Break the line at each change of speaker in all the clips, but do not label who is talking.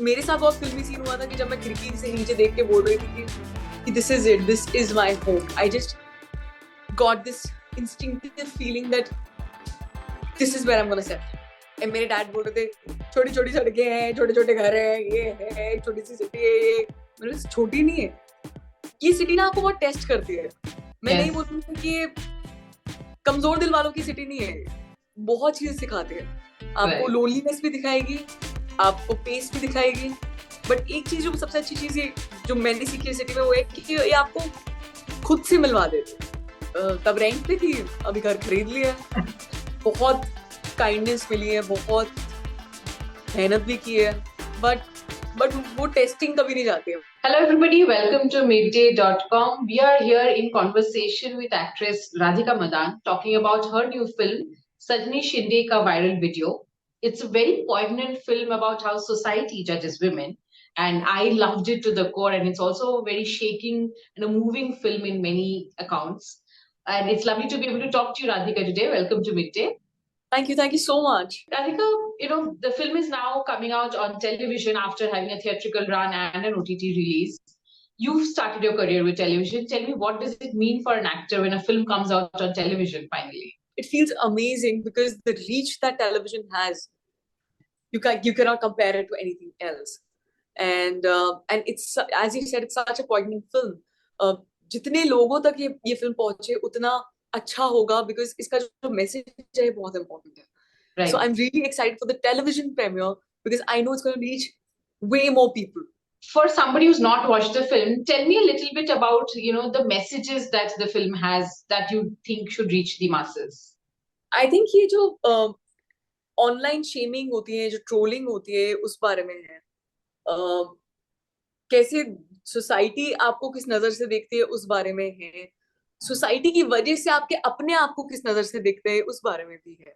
मेरे साथ बहुत फिल्मी सीन हुआ था कि जब मैं खिड़की से नीचे देख के बोल रही थी कि this is it, this is my home. I just got this instinctive feeling that this is where I am gonna set. मेरे डैड बोल रहे थे छोटी छोटी सड़कें हैं, छोटे छोटे घर हैं, ये है एक छोटी सी सिटी है. ये मैंने कहा, छोटी नहीं है ये सिटी ना, आपको बहुत टेस्ट करती है. मैं नहीं बोलूंगी कि ये कमजोर दिल वालों की सिटी नहीं है. बहुत चीजें सिखाते हैं आपको. लोनलीनेस भी दिखाएगी, आपको पेस भी दिखाएगी. बट एक चीज जो सबसे अच्छी चीज है जो मैंने सीखी है सिटी में, वो है कि ये आपको खुद से मिलवा देते. तब रैंक पे थी, अभी घर खरीद लिया. बहुत काइंडनेस मिली है, बहुत मेहनत भी की है. बट वो टेस्टिंग कभी नहीं जाती है.
Hello everybody, welcome to midday.com. We are here in conversation with actress Radhika Madan talking about her new film Sajni Shinde Ka Viral Video. It's a very poignant film about how society judges women, and I loved it to the core, and it's also a very shaking and a moving film in many accounts. And it's lovely to be able to talk to you, Radhika, today. Welcome to Midday.
Thank you so much.
Radhika, the film is now coming out on television after having a theatrical run and an OTT release. You've started your career with television. Tell me, what does it mean for an actor when a film comes out on television finally?
It feels amazing because the reach that television has, you cannot compare it to anything else. And it's, as you said, it's such a poignant film. जितने लोगों तक ये film पहुंचे उतना अच्छा होगा, because इसका जो मैसेज है बहुत important है.
Right.
So I'm really excited for the television premiere because I know it's going to reach way more people.
For somebody who's not watched the film, tell me a little bit about the messages that the film has that you think should reach the masses.
I think ये जो online shaming होती है, जो trolling होती है, उस बारे में है. कैसे सोसाइटी आपको किस नजर से देखती है उस बारे में है. सोसाइटी की वजह से आपके अपने आप को किस नजर से देखते हैं उस बारे में भी है.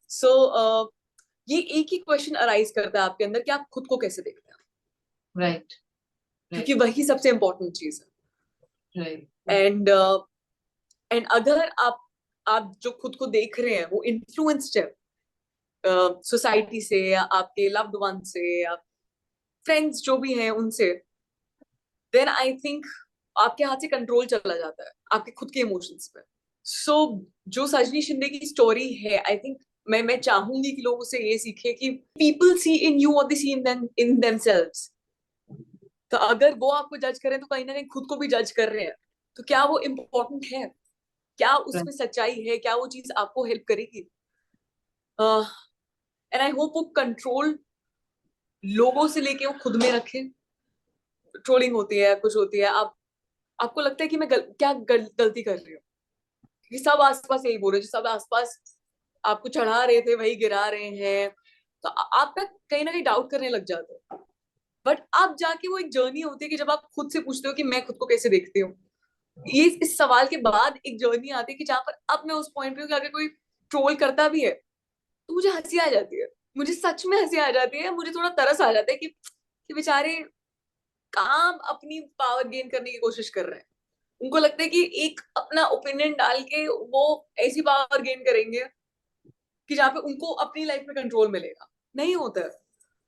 सो ये एक ही क्वेश्चन अराइज करता है आपके अंदर कि आप खुद को कैसे देखते हैं.
राइट.
क्योंकि वही सबसे इम्पोर्टेंट चीज है.
राइट.
एंड अगर आप जो खुद को देख रहे हैं वो इन्फ्लुएंस्ड है सोसाइटी से, या आपके लव्ड वन से, या फ्रेंड्स जो भी हैं उनसे, देन आई थिंक आपके हाथ से कंट्रोल चला जाता है आपके खुद के इमोशंस पे. सो जो सजनी शिंदे की स्टोरी है, आई थिंक मैं चाहूंगी कि लोग उससे ये सीखे कि people see in you what they see in themselves. तो अगर वो आपको जज करें तो कहीं ना कहीं खुद को भी जज कर रहे हैं. तो क्या वो इम्पोर्टेंट है? क्या उसमें सच्चाई है? क्या वो चीज आपको हेल्प करेगी? एंड आई होप वो कंट्रोल लोगों से लेके वो खुद में रखे. ट्रोलिंग होती है, कुछ होती है, आपको लगता है कि मैं क्या गलती कर रही हूँ, क्योंकि सब आसपास यही बोल रहे हैं. जो सब आसपास आपको चढ़ा रहे थे वही गिरा रहे हैं, तो आपका कहीं ना कहीं डाउट करने लग जाते हो. बट अब जाके वो एक जर्नी होती है कि जब आप खुद से पूछते हो कि मैं खुद को कैसे देखती हूँ. ये इस सवाल के बाद एक जर्नी आती है कि जहां पर अब मैं उस पॉइंट पे हूँ कि अगर कोई ट्रोल करता भी है तो मुझे हंसी आ जाती है. मुझे सच में हंसी आ जाती है. मुझे थोड़ा तरस आ जाता है कि बेचारे काम अपनी पावर गेन करने की कोशिश कर रहे हैं. उनको लगता है कि एक अपना ओपिनियन डाल के वो ऐसी पावर गेन करेंगे कि जहाँ पे उनको अपनी लाइफ में कंट्रोल मिलेगा. नहीं होता है.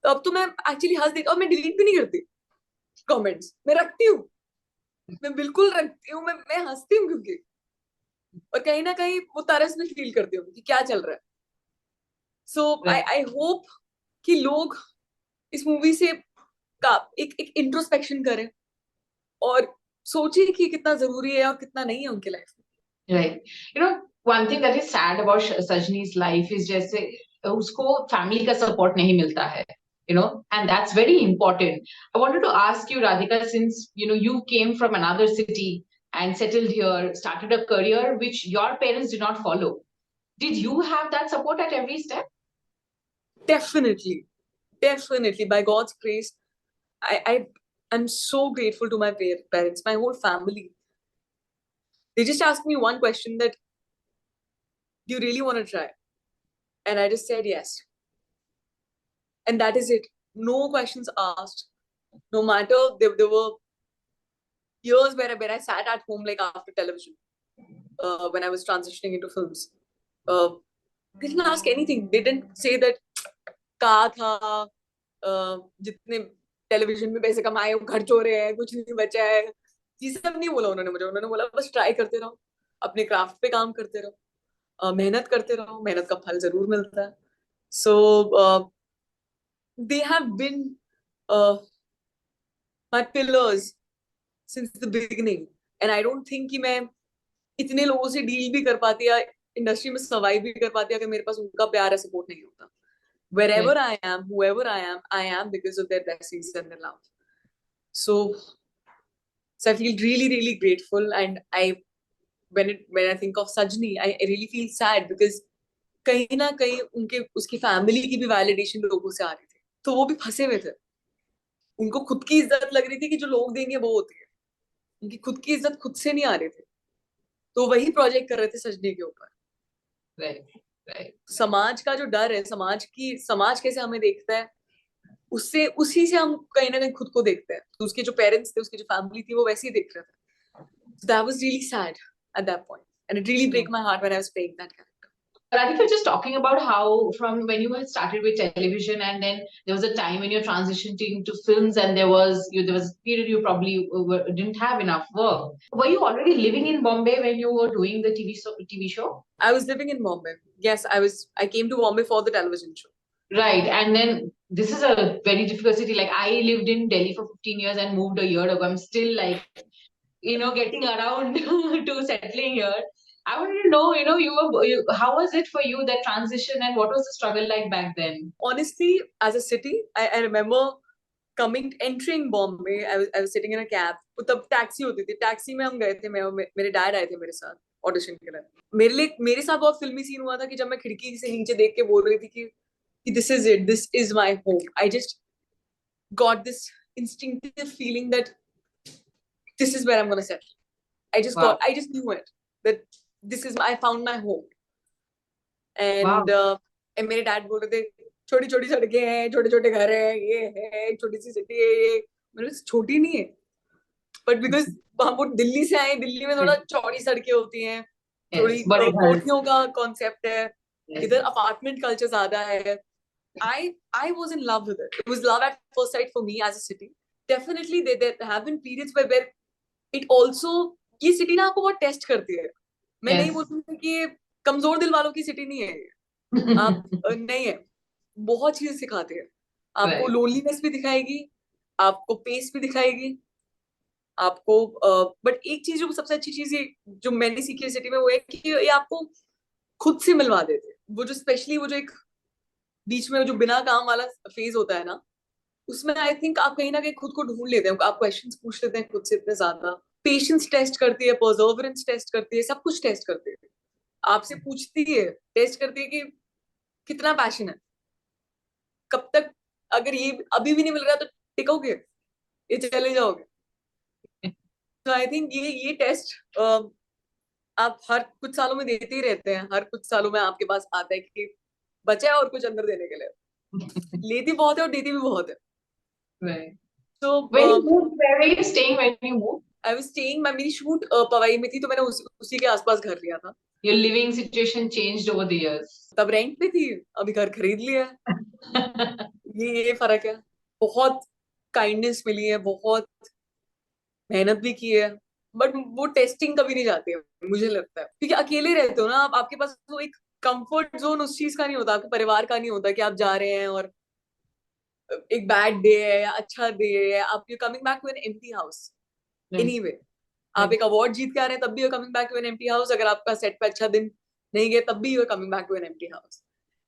तो अब तो मैं एक्चुअली हंस देती, और मैं डिलीट भी नहीं करती कमेंट्स. मैं रखती हूँ, मैं बिल्कुल रखती हूँ. मैं हंसती हूँ क्योंकि, और कहीं ना कहीं वो तरस में फील करती हूँ कि क्या चल रहा है. सो आई होप कि लोग इस मूवी से का एक इंट्रोस्पेक्शन करें और सोचे कि कितना जरूरी है और कितना नहीं है उनकी लाइफ में.
Right. one thing that is sad about Sajni's life is जैसे उसको फैमिली का सपोर्ट नहीं मिलता है, and that's very important. I wanted to ask you, Radhika, since you came from another city and settled here, started a career which your parents did not follow. Did you have that support at every step?
Definitely, by God's grace, I'm so grateful to my parents, my whole family. They just asked me one question, that do you really want to try? And I just said yes. And that is it. No questions asked. No matter, there were years where I sat at home, like after television, when I was transitioning into films. They didn't ask anything. They didn't say that ka tha, जितने television में पैसे कमाए वो घर चोरे हैं, कुछ नहीं बचा है, ये सब नहीं बोला उन्होंने मुझे। उन्होंने बोला बस ट्राई करते रहो, अपने क्राफ्ट पे काम करते रहो, मेहनत करते रहो, मेहनत का फल जरूर मिलता है। So they have been my pillars since the beginning, and I don't think कि मैं इतने लोगों से डील भी कर पाती या इंडस्ट्री में सर्वाइव भी कर पाती अगर मेरे पास उनका प्यार या सपोर्ट नहीं होता।
Right.
Wherever I am, whoever I am because of their blessings and their love. So, so I feel really, really grateful, and when I think of Sajni, I really feel sad because कहीं ना कहीं उनके उसकी family की भी validation लोगों से आ रही थी, तो वो भी फंसे हुए थे। उनको खुद की इज्जत लग रही थी कि जो लोग देंगे वो होती है, उनकी खुद की इज्जत खुद से नहीं आ रही थी, तो वही प्रोजेक्ट कर रहे थे सजनी के ऊपर।
Right. Right.
समाज का जो डर है, समाज कैसे हमें देखता है, उससे उसी से हम कहीं ना कहीं खुद को देखते हैं। तो उसके जो पेरेंट्स थे, उसकी जो फैमिली थी, वो वैसे ही देख रहे थे। So that was really sad at that point, and it really break my heart when I was playing that character.
Radhika, just talking about how from when you had started with television and then there was a time when you transitioned into films and there was a period you probably didn't have enough work. Were you already living in Bombay when you were doing the TV show?
I was living in Bombay. Yes, I came to Bombay for the television show.
Right. And then this is a very difficult city. Like I lived in Delhi for 15 years and moved a year ago. I'm still like, getting around to settling here. I wanted to know, how was it for you, that transition, and what was the struggle like back then?
Honestly, as a city, I remember entering Bombay. I was sitting in a cab. तो तब taxi होती थी, taxi में हम गए थे, मेरे dad आए थे मेरे साथ ऑडिशन के लिए। मेरे साथ बहुत फिल्मी सीन हुआ था कि जब मैं खिड़की से नीचे देख के बोल रही थी कि this is it, this is my home. I just got this instinctive feeling that this is where I'm gonna settle.
Wow.
I just knew it, that I found my home.
Wow.
And मेरे dad बोल रहे थे छोटी छोटी सड़कें हैं, छोटे छोटे घर हैं, ये है एक छोटी सी सिटी है, ये मेरे छोटी नहीं है, बट बिकॉज हम वो दिल्ली से आए, दिल्ली में थोड़ा चौड़ी सड़कें होती हैं, थोड़ी
Yes, बड़े घर.
कोठियों का कॉन्सेप्ट है,
Yes.
इधर अपार्टमेंट कल्चर ज्यादा है। I was in love with it. It was love at first sight for me as a city. Definitely there have been periods where it also, ये सिटी ना आपको बहुत टेस्ट करती है। मैं नहीं बोलूंगी कि ये कमजोर दिल वालों की सिटी नहीं है ये। आप नहीं है, बहुत चीजें सिखाती है आपको। लोनलीनेस भी दिखाएगी, आपको पेस भी दिखाएगी आपको। बट एक चीज जो सबसे अच्छी चीज जो मैंने सीखी है सिटी में, वो है कि ये आपको खुद से मिलवा देते हैं। वो जो स्पेशली वो जो एक बीच में जो बिना काम वाला फेज होता है ना, उसमें आई थिंक आप कहीं ना कहीं खुद को ढूंढ लेते हैं, आप क्वेश्चंस पूछ लेते हैं खुद से इतने ज्यादा। पेशेंस टेस्ट करती है, परजर्वरेंस टेस्ट करती है, सब कुछ टेस्ट करती है। आपसे पूछती है, टेस्ट करती है कि कितना पैशन है, कब तक, अगर ये अभी भी नहीं मिल रहा तो टिकोगे, ये चले जाओगे। तो आई थिंक ये टेस्ट आप हर कुछ सालों में देते ही रहते हैं। हर कुछ सालों में आपके पास आता है कि बचा है और कुछ अंदर देने के लिए। लेती बहुत है और देती भी बहुत है।
Right.
So
when you moved, where were you staying when you moved?
I was staying, मेरी शूट पवई में थी, तो मैंने उसी के आसपास घर लिया था।
Your living situation changed over the years.
तब रेंट पे थी, अभी घर खरीद लिया है। ये फर्क है। बहुत काइंडनेस मिली है, बहुत मेहनत भी की है, बट वो टेस्टिंग कभी नहीं जाती है मुझे लगता है, क्योंकि अकेले रहते हो ना आप, आपके पास वो एक कंफर्ट जोन उस चीज का नहीं होता, आपके परिवार का नहीं होता कि आप जा रहे हैं और एक बैड डे है या अच्छा डे है, आप you coming back to an empty house anyway. आप एक अवार्ड जीत के आ रहे हैं तब भी you coming back to an empty house, अगर आपका सेट पे अच्छा दिन नहीं गया तब भी you coming back to an empty house.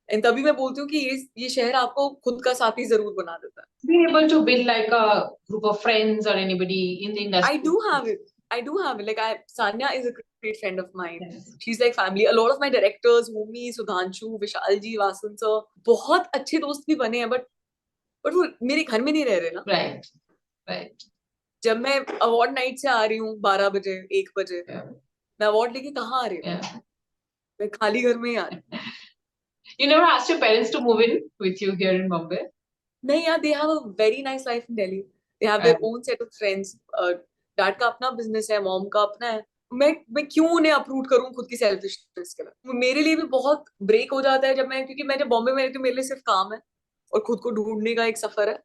And तभी मैं बोलती हूँ कि ये शहर आपको खुद का साथी जरूर बना देता है।
Being able to build like a group of friends or anybody in the industry.
I do have it. Like Sanya is a great friend of mine. Yes. She's like family. A lot of my directors, Bhumi, Sudhanshu, Vishal ji, Vasan sir, बहुत अच्छे दोस्त भी बने हैं, but वो मेरे घर में नहीं रह रहे ना।
Right. Right.
जब मैं अवार्ड नाइट से आ रही हूँ 12 बजे 1 बजे, मैं अवार्ड लेके कहाँ आ रही हूँ? मैं खाली घर में ही आ रही हूँ।
You never asked your parents to move in with you here in Bombay?
नहीं यार, they have a very nice life in Delhi. They have their own set of friends. Dad का अपना बिजनेस है, मॉम का अपना है। मैं क्यों उन्हें अप्रूव करूं खुद की सेल्फिशनेस के लिए? मेरे लिए भी बहुत ब्रेक हो जाता है जब मैं, क्योंकि मैं जब बॉम्बे में रहती हूँ मेरे लिए सिर्फ काम है, और खुद को ढूंढने का एक सफर है.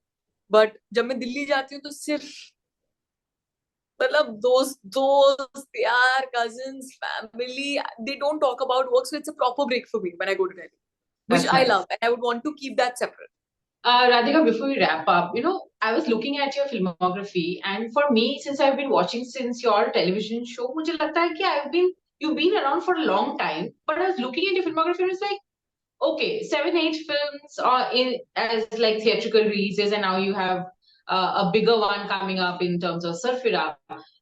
बट जब मैं दिल्ली जाती हूँ तो सिर्फ मतलब दोस्त यार, cousins, family, they don't talk about work, so it's a proper break for me when I go to Delhi, which
That's
I
nice.
love, and I would want to keep that separate.
Radhika, before we wrap up, I was looking at your filmography, and for me, since I've been watching since your television show, मुझे लगता है कि you've been around for a long time. But I was looking at your filmography and it's like, okay, 7, 8 films in as like theatrical releases, and now you have a bigger one coming up in terms of Sarfira.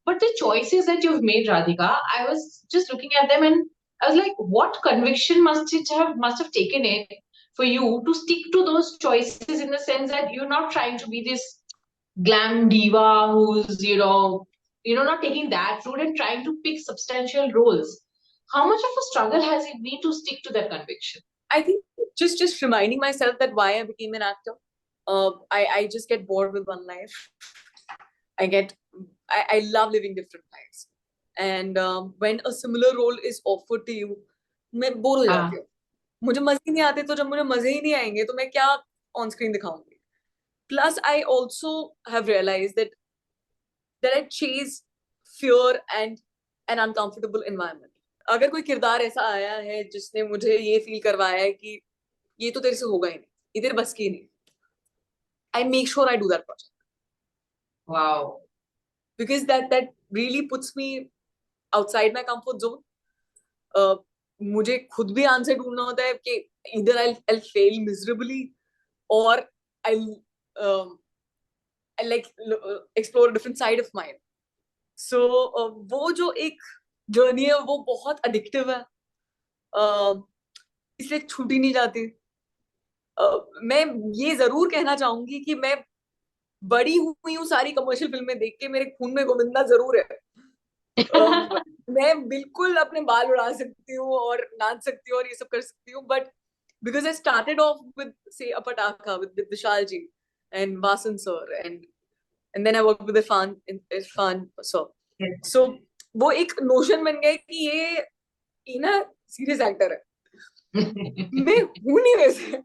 But the choices that you've made, Radhika, I was just looking at them and I was like, what conviction must have taken it for you to stick to those choices in the sense that you're not trying to be this glam diva who's not taking that route and trying to pick substantial roles. How much of a struggle has it been to stick to that conviction?
I think just reminding myself that why I became an actor. I just get bored with one life. I love living different lives, and when a similar role is offered to you, मैं bore हो जाती हूँ. मुझे मजे ही नहीं आते, तो जब मुझे मजे ही नहीं आएंगे तो मैं क्या ऑन स्क्रीन दिखाऊंगी. Plus, I also have realized that I chase fear and an uncomfortable environment. अगर कोई किरदार ऐसा आया है जिसने मुझे ये फील करवाया है कि ये तो तेरे से होगा ही नहीं, ये तेरे बस की नहीं, I make sure I do that project.
Wow.
Because that really puts me outside my comfort zone. मुझे खुद भी आंसर ढूंढना होता है कि either I'll fail miserably or I'll like explore a different side of mine. So वो जो एक जर्नी है वो बहुत addictive है, इसलिए छूटी नहीं जाती. मैं ये जरूर कहना चाहूंगी कि मैं बड़ी हुई हूँ सारी कमर्शियल फिल्में देख के, मेरे खून में गोविंदा जरूर है. मैं बिल्कुल अपने बाल उड़ा सकती हूँ और नाच सकती हूँ और ये सब कर सकती हूँ, but because I started off with say a Pataka with Vishal ji and Vasan sir, and then I worked with Irfan sir. So वो एक नोशन बन गया कि ये ना सीरियस एक्टर है. मैं हूँ नहीं वैसे.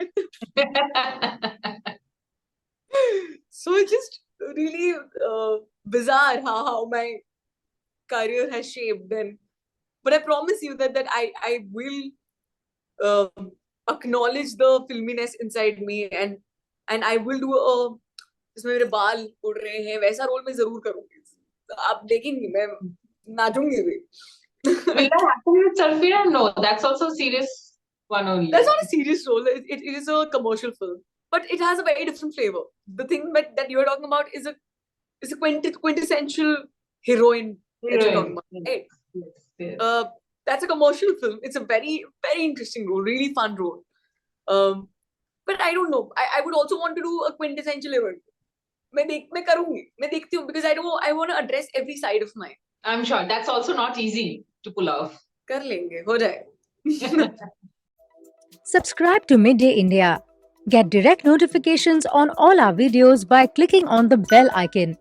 So it's just really bizarre how my career has shaped. And but I promise you that I will acknowledge the filminess inside me, and I will do a जिसमें मेरे बाल उड़ रहे हैं वैसा रोल मैं जरूर करूंगी. आप देखेंगी मैं नाचूंगी भी.
Will that happen with Sarfira? No, that's also a serious one only.
That's not a serious role. It is a commercial film, but it has a very different flavor. The thing that you are talking about is a quintessential heroine that you're talking about. Right? Yes. That's a commercial film. It's a very, very interesting role, really fun role. But I don't know. I would also want to do a quintessential heroine. मैं करूंगी, मैं देखती हूँ, because I want to address every side of mine.
I'm sure that's also not easy to pull off.
कर लेंगे, हो जाए.
Subscribe to Midday India. Get direct notifications on all our videos by clicking on the bell icon.